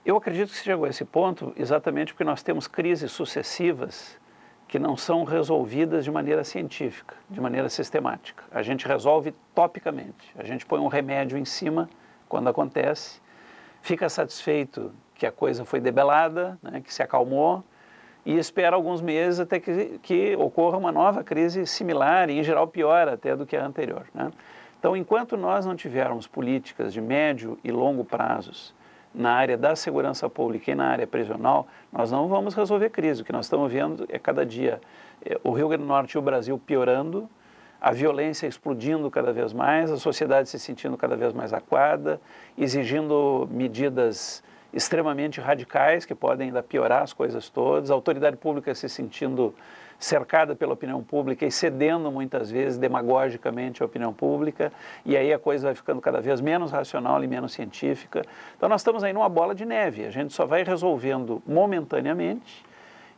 Eu acredito que se chegou a esse ponto exatamente porque nós temos crises sucessivas que não são resolvidas de maneira científica, de maneira sistemática. A gente resolve topicamente, a gente põe um remédio em cima quando acontece, fica satisfeito que a coisa foi debelada, né, que se acalmou, e espera alguns meses até que ocorra uma nova crise similar e, em geral, pior até do que a anterior, né? Então, enquanto nós não tivermos políticas de médio e longo prazos na área da segurança pública e na área prisional, nós não vamos resolver crise. O que nós estamos vendo é cada dia o Rio Grande do Norte e o Brasil piorando, a violência explodindo cada vez mais, a sociedade se sentindo cada vez mais acuada, exigindo medidas extremamente radicais que podem ainda piorar as coisas todas, a autoridade pública se sentindo cercada pela opinião pública e cedendo muitas vezes demagogicamente à opinião pública, e aí a coisa vai ficando cada vez menos racional e menos científica. Então nós estamos aí numa bola de neve, a gente só vai resolvendo momentaneamente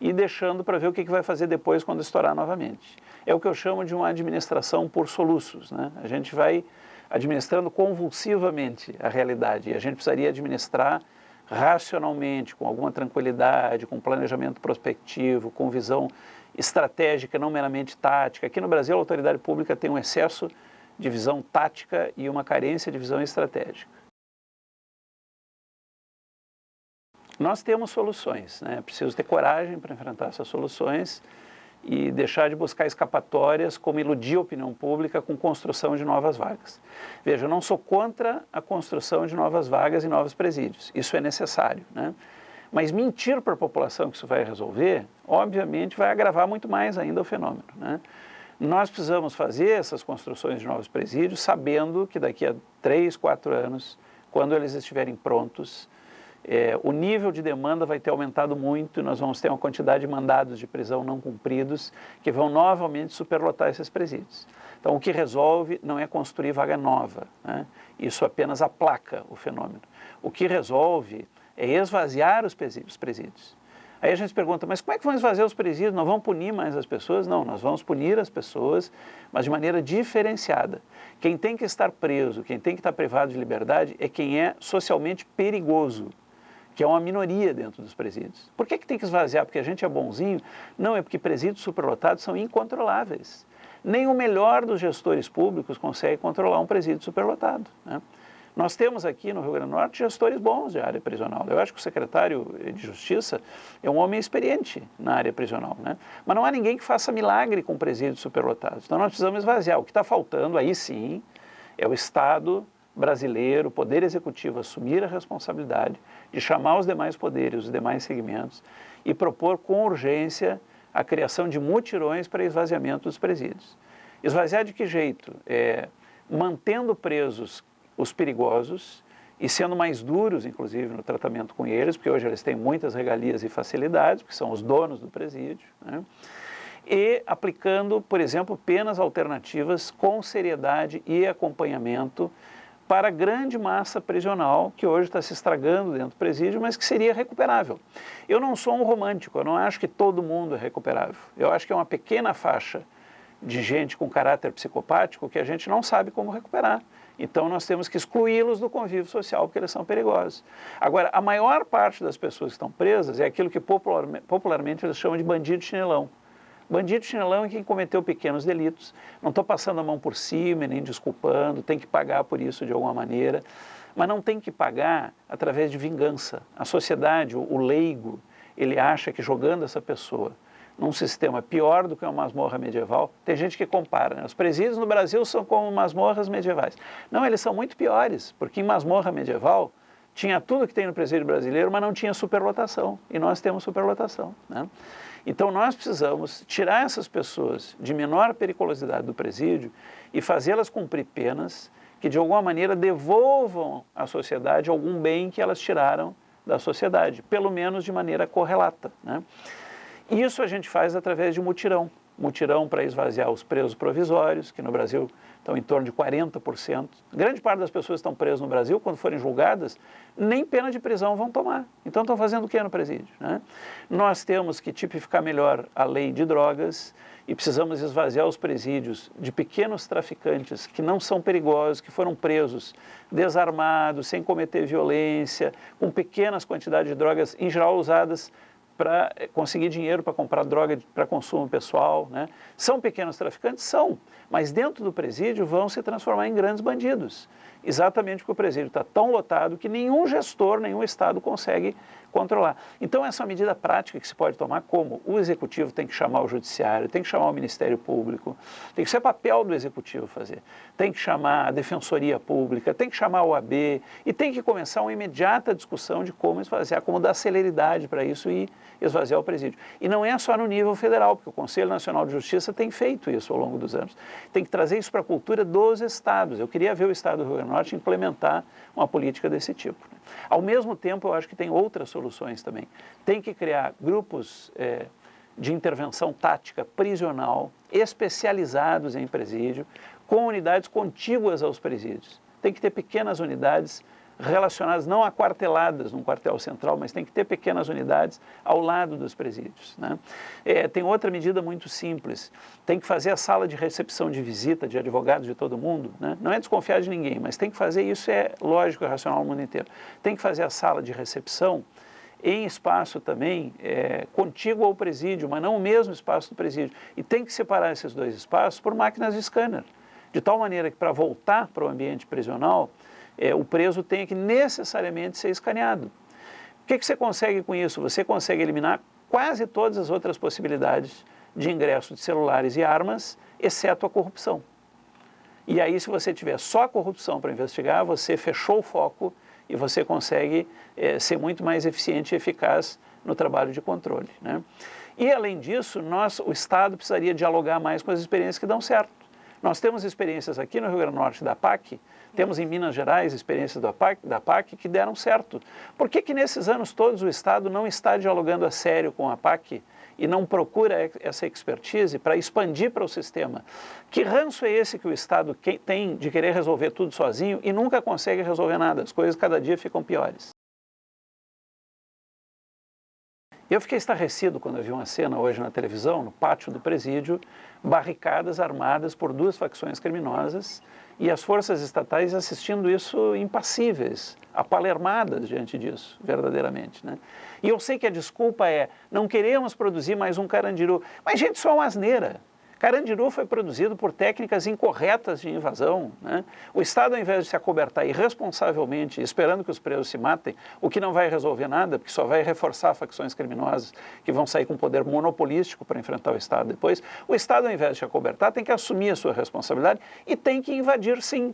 e deixando para ver o que vai fazer depois quando estourar novamente. É o que eu chamo de uma administração por soluços, né? A gente vai administrando convulsivamente a realidade e a gente precisaria administrar racionalmente, com alguma tranquilidade, com planejamento prospectivo, com visão estratégica, não meramente tática. Aqui no Brasil, a autoridade pública tem um excesso de visão tática e uma carência de visão estratégica. Nós temos soluções, né? É preciso ter coragem para enfrentar essas soluções e deixar de buscar escapatórias como iludir a opinião pública com construção de novas vagas. Veja, eu não sou contra a construção de novas vagas e novos presídios, isso é necessário, né? Mas mentir para a população que isso vai resolver, obviamente vai agravar muito mais ainda o fenômeno, né? Nós precisamos fazer essas construções de novos presídios sabendo que daqui a 3, 4 anos, quando eles estiverem prontos, o nível de demanda vai ter aumentado muito, nós vamos ter uma quantidade de mandados de prisão não cumpridos que vão novamente superlotar esses presídios. Então, o que resolve não é construir vaga nova, né? Isso apenas aplaca o fenômeno. O que resolve é esvaziar os presídios. Aí a gente se pergunta, mas como é que vão esvaziar os presídios? Não vão punir mais as pessoas? Não, nós vamos punir as pessoas, mas de maneira diferenciada. Quem tem que estar preso, quem tem que estar privado de liberdade é quem é socialmente perigoso, que é uma minoria dentro dos presídios. Por que tem que esvaziar? Porque a gente é bonzinho? Não, é porque presídios superlotados são incontroláveis. Nem o melhor dos gestores públicos consegue controlar um presídio superlotado, né? Nós temos aqui no Rio Grande do Norte gestores bons de área prisional. Eu acho que o secretário de Justiça é um homem experiente na área prisional, né? Mas não há ninguém que faça milagre com presídios superlotados. Então nós precisamos esvaziar. O que está faltando, aí sim, é o Estado brasileiro, o Poder Executivo, assumir a responsabilidade de chamar os demais poderes, os demais segmentos e propor com urgência a criação de mutirões para esvaziamento dos presídios. Esvaziar de que jeito? Mantendo presos os perigosos e sendo mais duros, inclusive, no tratamento com eles, porque hoje eles têm muitas regalias e facilidades, porque são os donos do presídio, né? E aplicando, por exemplo, penas alternativas com seriedade e acompanhamento para a grande massa prisional que hoje está se estragando dentro do presídio, mas que seria recuperável. Eu não sou um romântico, eu não acho que todo mundo é recuperável. Eu acho que é uma pequena faixa de gente com caráter psicopático que a gente não sabe como recuperar. Então nós temos que excluí-los do convívio social porque eles são perigosos. Agora, a maior parte das pessoas que estão presas é aquilo que popularmente eles chamam de bandido chinelão. Bandido chinelão é quem cometeu pequenos delitos, não estou passando a mão por cima, nem desculpando, tem que pagar por isso de alguma maneira, mas não tem que pagar através de vingança. A sociedade, o leigo, ele acha que jogando essa pessoa num sistema pior do que uma masmorra medieval, tem gente que compara, né? Os presídios no Brasil são como masmorras medievais. Não, eles são muito piores, porque em masmorra medieval tinha tudo que tem no presídio brasileiro, mas não tinha superlotação, e nós temos superlotação, né? Então nós precisamos tirar essas pessoas de menor periculosidade do presídio e fazê-las cumprir penas que de alguma maneira devolvam à sociedade algum bem que elas tiraram da sociedade, pelo menos de maneira correlata, né? Isso a gente faz através de mutirão. mutirão para esvaziar os presos provisórios, que no Brasil estão em torno de 40%. Grande parte das pessoas que estão presas no Brasil, quando forem julgadas, nem pena de prisão vão tomar. Então estão fazendo o que no presídio, né? Nós temos que tipificar melhor a lei de drogas e precisamos esvaziar os presídios de pequenos traficantes que não são perigosos, que foram presos desarmados, sem cometer violência, com pequenas quantidades de drogas, em geral usadas para conseguir dinheiro para comprar droga para consumo pessoal, né? São pequenos traficantes? São, mas dentro do presídio vão se transformar em grandes bandidos, exatamente porque o presídio está tão lotado que nenhum gestor, nenhum Estado consegue controlar. Então essa é uma medida prática que se pode tomar, como o Executivo tem que chamar o Judiciário, tem que chamar o Ministério Público, tem que ser papel do Executivo fazer, tem que chamar a Defensoria Pública, tem que chamar a OAB e tem que começar uma imediata discussão de como esvaziar, como dar celeridade para isso e esvaziar o presídio. E não é só no nível federal, porque o Conselho Nacional de Justiça tem feito isso ao longo dos anos. Tem que trazer isso para a cultura dos estados. Eu queria ver o estado do Rio Grande do Norte implementar uma política desse tipo, né? Ao mesmo tempo, eu acho que tem outras soluções também. Tem que criar grupos de intervenção tática prisional especializados em presídio, com unidades contíguas aos presídios. Tem que ter pequenas unidades relacionadas, não aquarteladas num quartel central, mas tem que ter pequenas unidades ao lado dos presídios, né? Tem outra medida muito simples, tem que fazer a sala de recepção de visita de advogados de todo mundo, né? Não é desconfiar de ninguém, mas tem que fazer, isso é lógico e racional no mundo inteiro, tem que fazer a sala de recepção em espaço também contíguo ao presídio, mas não o mesmo espaço do presídio, e tem que separar esses dois espaços por máquinas de scanner, de tal maneira que para voltar para o ambiente prisional, o preso tem que necessariamente ser escaneado. O que você consegue com isso? Você consegue eliminar quase todas as outras possibilidades de ingresso de celulares e armas, exceto a corrupção. E aí, se você tiver só a corrupção para investigar, você fechou o foco e você consegue ser muito mais eficiente e eficaz no trabalho de controle, né? E, além disso, o Estado precisaria dialogar mais com as experiências que dão certo. Nós temos experiências aqui no Rio Grande do Norte da PAC, temos em Minas Gerais experiências da PAC que deram certo. Por que nesses anos todos o Estado não está dialogando a sério com a PAC e não procura essa expertise para expandir para o sistema? Que ranço é esse que o Estado tem de querer resolver tudo sozinho e nunca consegue resolver nada? As coisas cada dia ficam piores. Eu fiquei estarrecido quando eu vi uma cena hoje na televisão, no pátio do presídio, barricadas armadas por duas facções criminosas e as forças estatais assistindo isso impassíveis, apalermadas diante disso, verdadeiramente, né? E eu sei que a desculpa é, não queremos produzir mais um Carandiru. Mas, gente, isso é uma asneira. Carandiru foi produzido por técnicas incorretas de invasão, né? O Estado, ao invés de se acobertar irresponsavelmente, esperando que os presos se matem, o que não vai resolver nada, porque só vai reforçar facções criminosas que vão sair com poder monopolístico para enfrentar o Estado depois, o Estado, ao invés de se acobertar, tem que assumir a sua responsabilidade e tem que invadir, sim.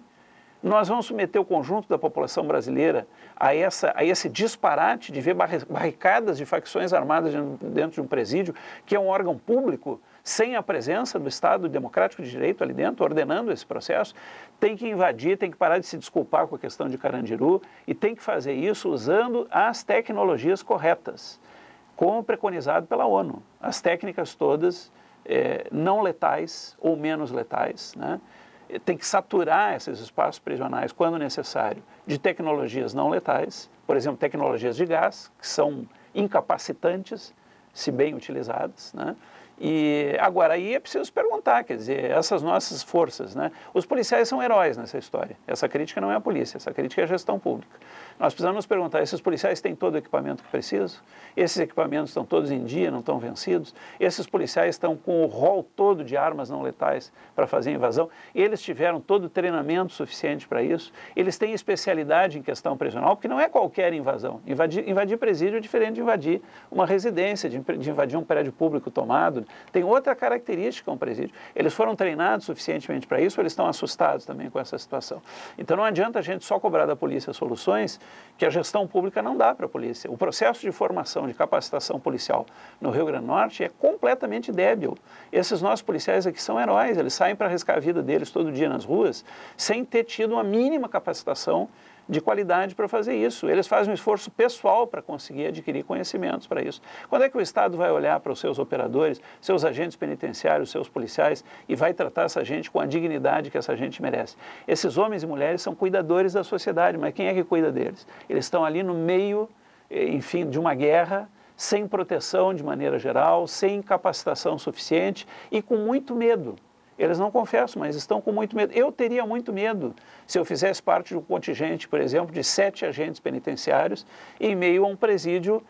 Nós vamos submeter o conjunto da população brasileira a esse disparate de ver barricadas de facções armadas dentro de um presídio, que é um órgão público, sem a presença do Estado democrático de direito ali dentro, ordenando esse processo. Tem que invadir, tem que parar de se desculpar com a questão de Carandiru e tem que fazer isso usando as tecnologias corretas, como preconizado pela ONU. As técnicas todas não letais ou menos letais, né? Tem que saturar esses espaços prisionais, quando necessário, de tecnologias não letais, por exemplo, tecnologias de gás, que são incapacitantes, se bem utilizadas, né? E agora aí é preciso perguntar, quer dizer, essas nossas forças, né? Os policiais são heróis nessa história. Essa crítica não é a polícia, essa crítica é a gestão pública. Nós precisamos nos perguntar, esses policiais têm todo o equipamento que precisam? Esses equipamentos estão todos em dia, não estão vencidos? Esses policiais estão com o rol todo de armas não letais para fazer invasão? Eles tiveram todo o treinamento suficiente para isso? Eles têm especialidade em questão prisional? Porque não é qualquer invasão. Invadir presídio é diferente de invadir uma residência, de invadir um prédio público tomado. Tem outra característica um presídio. Eles foram treinados suficientemente para isso ou eles estão assustados também com essa situação? Então não adianta a gente só cobrar da polícia soluções que a gestão pública não dá para a polícia. O processo de formação, de capacitação policial no Rio Grande do Norte é completamente débil. Esses nossos policiais aqui são heróis, eles saem para arriscar a vida deles todo dia nas ruas sem ter tido uma mínima capacitação de qualidade para fazer isso. Eles fazem um esforço pessoal para conseguir adquirir conhecimentos para isso. Quando é que o Estado vai olhar para os seus operadores, seus agentes penitenciários, seus policiais e vai tratar essa gente com a dignidade que essa gente merece? Esses homens e mulheres são cuidadores da sociedade, mas quem é que cuida deles? Eles estão ali no meio, enfim, de uma guerra, sem proteção de maneira geral, sem capacitação suficiente e com muito medo. Eles não confessam, mas estão com muito medo. Eu teria muito medo se eu fizesse parte de um contingente, por exemplo, de 7 agentes penitenciários em meio a um presídio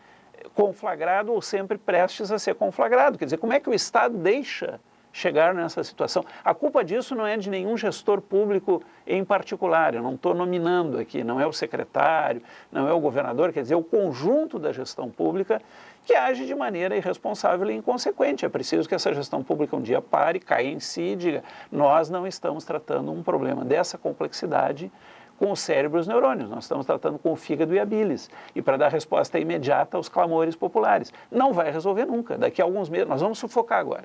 conflagrado ou sempre prestes a ser conflagrado. Quer dizer, como é que o Estado deixa chegar nessa situação? A culpa disso não é de nenhum gestor público em particular, eu não estou nominando aqui, não é o secretário, não é o governador, quer dizer, o conjunto da gestão pública que age de maneira irresponsável e inconsequente. É preciso que essa gestão pública um dia pare, caia em si e diga: nós não estamos tratando um problema dessa complexidade com o cérebro e os neurônios, nós estamos tratando com o fígado e a bilis, e para dar resposta imediata aos clamores populares. Não vai resolver nunca, daqui a alguns meses, nós vamos sufocar agora.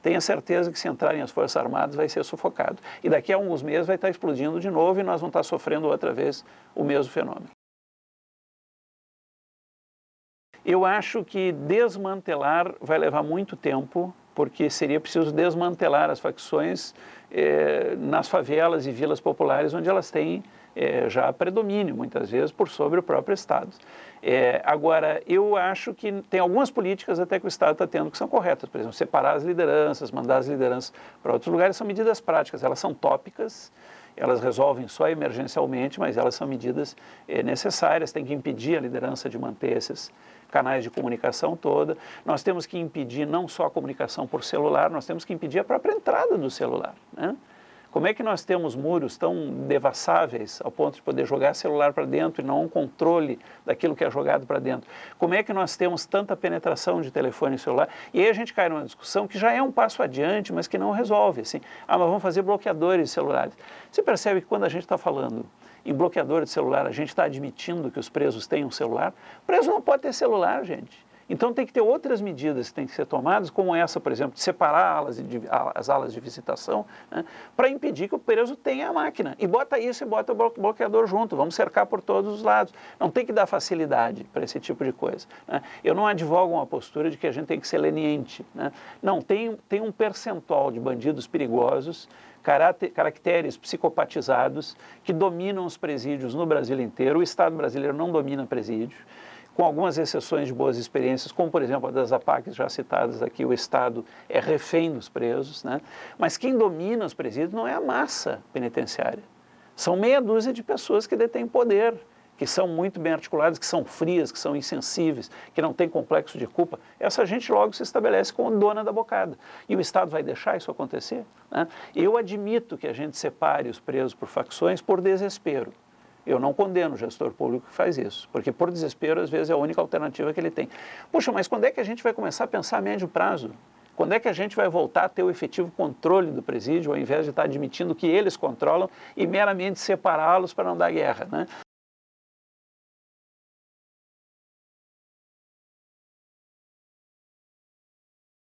Tenha certeza que se entrarem as Forças Armadas vai ser sufocado. E daqui a alguns meses vai estar explodindo de novo e nós vamos estar sofrendo outra vez o mesmo fenômeno. Eu acho que desmantelar vai levar muito tempo, porque seria preciso desmantelar as facções nas favelas e vilas populares, onde elas têm já predomínio, muitas vezes, por sobre o próprio Estado. Agora, eu acho que tem algumas políticas até que o Estado está tendo que são corretas. Por exemplo, separar as lideranças, mandar as lideranças para outros lugares, são medidas práticas, elas são tópicas, elas resolvem só emergencialmente, mas elas são medidas necessárias, tem que impedir a liderança de manter esses canais de comunicação toda. Nós temos que impedir não só a comunicação por celular, nós temos que impedir a própria entrada do celular, né? Como é que nós temos muros tão devassáveis ao ponto de poder jogar celular para dentro e não um controle daquilo que é jogado para dentro? Como é que nós temos tanta penetração de telefone e celular? E aí a gente cai numa discussão que já é um passo adiante, mas que não resolve, assim. Mas vamos fazer bloqueadores de celulares. Você percebe que quando a gente está falando em bloqueador de celular, a gente está admitindo que os presos tenham celular? O preso não pode ter celular, gente. Então tem que ter outras medidas que têm que ser tomadas, como essa, por exemplo, de separar as alas de visitação, né, para impedir que o preso tenha a máquina. E bota isso e bota o bloqueador junto, vamos cercar por todos os lados. Não tem que dar facilidade para esse tipo de coisa, né? Eu não advogo uma postura de que a gente tem que ser leniente, né? Não, tem um percentual de bandidos perigosos, caracteres psicopatizados que dominam os presídios no Brasil inteiro. O Estado brasileiro não domina presídio, com algumas exceções de boas experiências, como, por exemplo, a das APACs já citadas aqui, o Estado é refém dos presos, né? Mas quem domina os presídios não é a massa penitenciária. São meia dúzia de pessoas que detêm poder, que são muito bem articuladas, que são frias, que são insensíveis, que não têm complexo de culpa. Essa gente logo se estabelece como dona da bocada. E o Estado vai deixar isso acontecer, né? Eu admito que a gente separe os presos por facções por desespero. Eu não condeno o gestor público que faz isso, porque por desespero, às vezes, é a única alternativa que ele tem. Puxa, mas quando é que a gente vai começar a pensar a médio prazo? Quando é que a gente vai voltar a ter o efetivo controle do presídio, ao invés de estar admitindo que eles controlam e meramente separá-los para não dar guerra, né?